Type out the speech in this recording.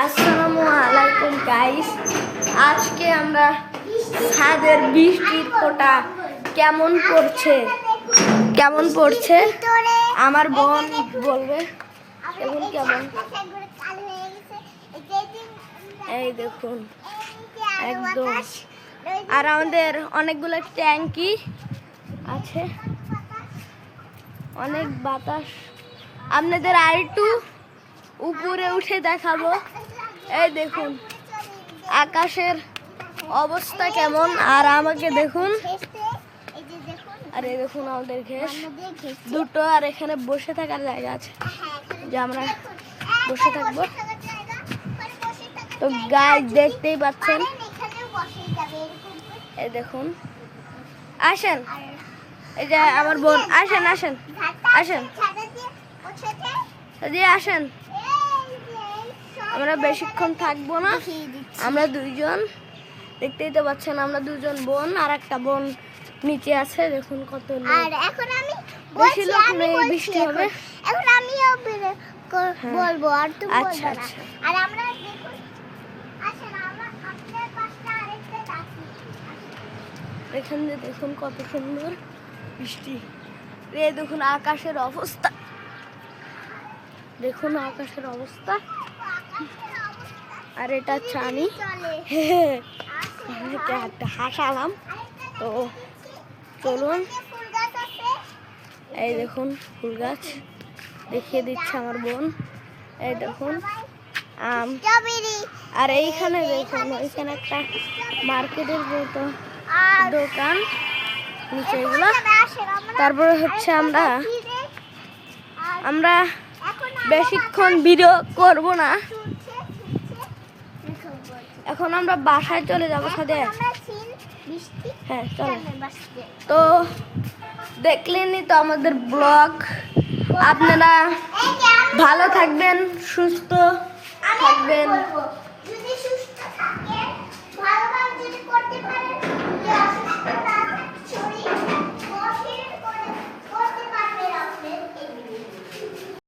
আসসালামু আলাইকুম গাইস। আজকে আমরা ছাদের বৃষ্টির ফোঁটা কেমন পড়ছে আমার বোন বলবে এখন কেমন। এই দেখুন একদম। আর আমাদের অনেকগুলো ট্যাঙ্কি আছে, অনেক বাতাস। আপনাদের আরেকটু উপরে উঠে দেখাবো। এই দেখুন আকাশের অবস্থা কেমন, আর আমাকে দেখুন। আর এই দেখুন আমাদের ঘেস দুটো, আর এখানে বসে থাকার জায়গা আছে যে আমরা বসে থাকবো। তো গাইস দেখতেই পাচ্ছেন, এই দেখুন। আসেন, এই যে আমার বোন। আসেন আসেন আসেন আসেন। আমরা বেশিক্ষণ থাকবো না, আমরা দুইজন। দেখতেই তো পাচ্ছেন আমরা দুজন বোন, আর একটা বোন নিচে আছে। দেখুন কত লোক। আর এখন আমি বেশি লোক নেই, বৃষ্টি হবে। এখন আমিও বলবো, আর তুমি আচ্ছা বলবে না। আচ্ছা। আর আমরা দেখুন, আসেন আমরা আপনার পাশে আরেকটা ডাকি। এখানে দেখুন কত সুন্দর বৃষ্টি। এই দেখুন আকাশের অবস্থা, দেখুন আকাশের অবস্থা। আর এটা চানি একটা হাসালাম। তো চলুন, এই দেখুন ফুল গাছ দেখিয়ে দিচ্ছে আমার বোন। এই দেখুন আম। আর এইখানে দেখুন ওইখানে একটা মার্কেটের মতো দোকান, নিচে এগুলো। তারপরে হচ্ছে আমরা বেশিক্ষণ ভিডিও করব না, এখন আমরা বাসায় চলে যাবো সাথে। হ্যাঁ চলো। তো দেখলেনই তো আমাদের ব্লগ। আপনারা ভালো থাকবেন, সুস্থ থাকবেন।